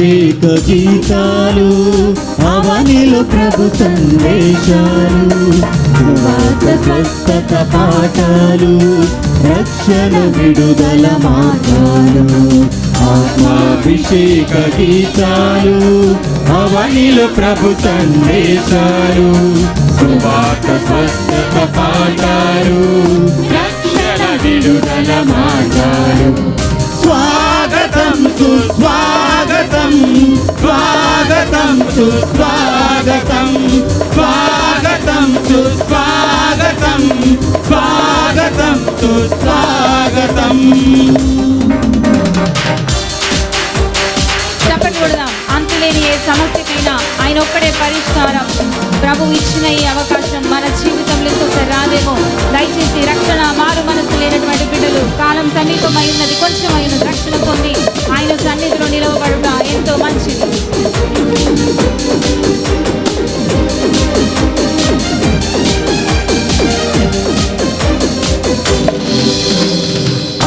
అభిషేక గీతాలు అవనిలో ప్రభు సందేశాలు సువార్త స్వస్థత పాఠాలు రక్షణ విడుదల మార్గాలు ఆత్మాభిషేక గీతాలు అవనిలో ప్రభు సందేశాలు సువార్త స్వస్థత పాఠాలు రక్షణ విడుదల మార్గాలు స్వాగతం సుస్వాగతం స్వాగతం సుస్వాగతం స్వాగతం సుస్వాగతం స్వాగతం సుస్వాగతం. అంతులేని ఏ సమస్యకైనా ఆయన ఒక్కడే పరిష్కారం. ప్రభు ఇచ్చిన ఈ అవకాశం మన జీవితంలో ఇంకొకసారి రాదేమో. దయచేసి రక్షణ మారు మనసు లేనటువంటి బిడ్డలు కాలం సమీపమై ఉన్నది, కొంచెం అయిన రక్షణ పొంది ఆయన సన్నిధిలో నిలవబడుట ఎంతో మంచిది.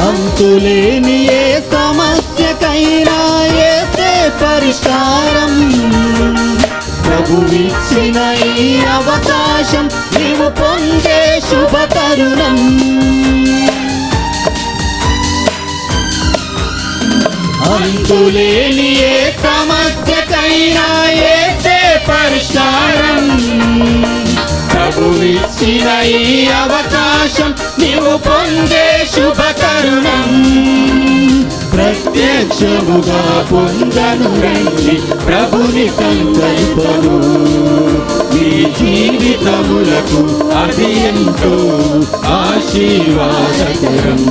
అంతులేని ఏ సమస్యకైనా యేసే పరిష్కారం. ప్రభువిచ్చిన ఈ అవకాశం నీవు పొందే శుభ తరుణం. అంతులేని ఏ సమస్యకైనా యేసే పరిష్కారం. ప్రభువిచ్చిన ఈ అవకాశం నీవు పొందే శుభ తరుణం. ప్రత్యక్షముగా పొందను రండి ప్రభుని సంకల్పము. మీ జీవితములకు అది ఎంతో ఆశీర్వాదకరం.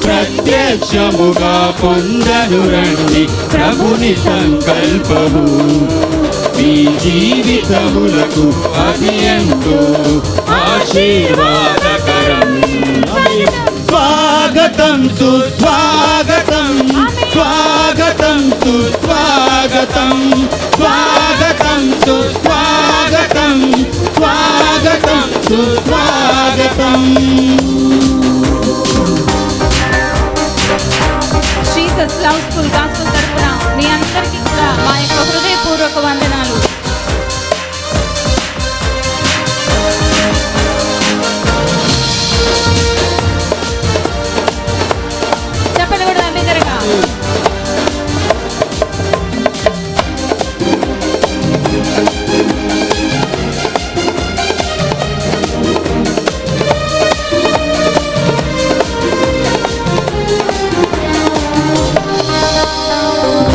ప్రత్యక్షముగా పొందను రండి ప్రభుని సంకల్పము. మీ జీవితములకు అది ఎంతో ఆశీర్వాదకరం. స్వాగతం సుస్వాగతం స్వాగతం సుస్వాగతం స్వాగతం సుస్వాగతం స్వాగతం సుస్వాగతం. జీసస్ లవ్ స్కూల్ గాస్పెల్ తరపున మీ అందరికీ కూడా మా యొక్క హృదయపూర్వక వందనాలు. చెప్పండి కూడా దగ్గరగా.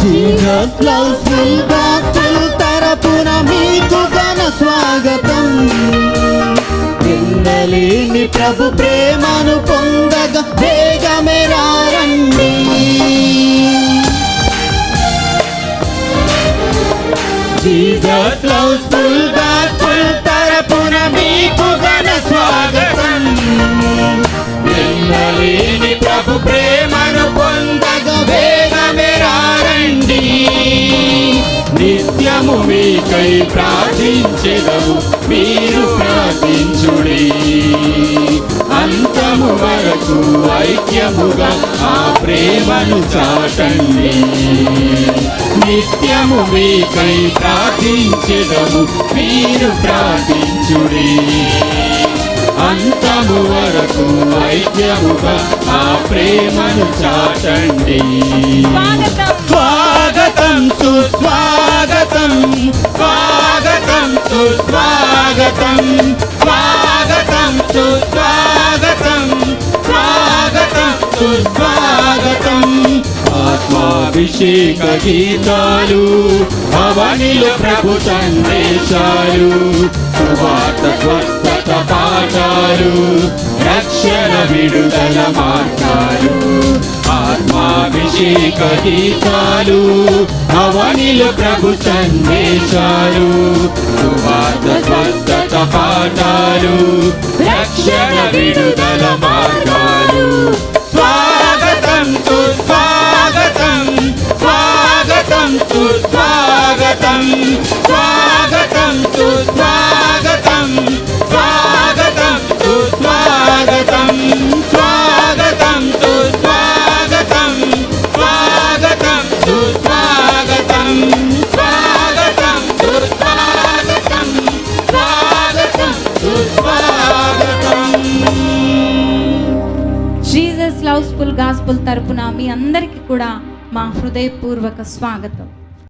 జీసస్ లవ్ స్కూల్ గాస్పెల్ తరపున మీకు ఘన స్వాగతం. ఎన్నలేని ప్రభు ప్రేమను పొందగా వేగమే రండి. జీసస్ లవ్ స్కూల్ గాస్పెల్ తరపున మీకు ఘన స్వాగతం. ఎన్నలేని ప్రభు ప్రేమను పొందగా వేగమే రండి. నిత్యము మీకై ప్రార్థించెదము మీరు ప్రార్థించుడి. అంతము వరకు ఐక్యముగా ఆ ప్రేమను చాటండి. నిత్యము మీకై ప్రార్థించెదము మీరు ప్రార్థించుడి. అంతము వరకు ఐక్యముగా ఆ ప్రేమను చాటండి. స్వాగతం సుస్వాగతం స్వాగతం సుస్వాగతం స్వాగతం సుస్వాగతం స్వాగతం సుస్వాగతం. ఆత్మాభిషేక గీతాలు అవనిలో ప్రభు సందేశాలు సువార్త స్వస్థత పాఠాలు రక్షణ విడుదల మార్గాలు. ఆత్మాభిషేక గీతాలు అవనిలో ప్రభు సందేశాలు సువార్త స్వస్థత పాఠాలు రక్షణ విడుదల మార్గాలు. స్వాగతం సుస్వాగతం స్వాగతం సుస్వాగతం స్వాగతం సుస్వాగతం స్వాగతం సుస్వాగతం స్వాగతం సుస్వాగతం స్వాగతం సుస్వాగతం. గాస్పుల్ తరపున మీ అందరికీ కూడా మా హృదయపూర్వక స్వాగతం.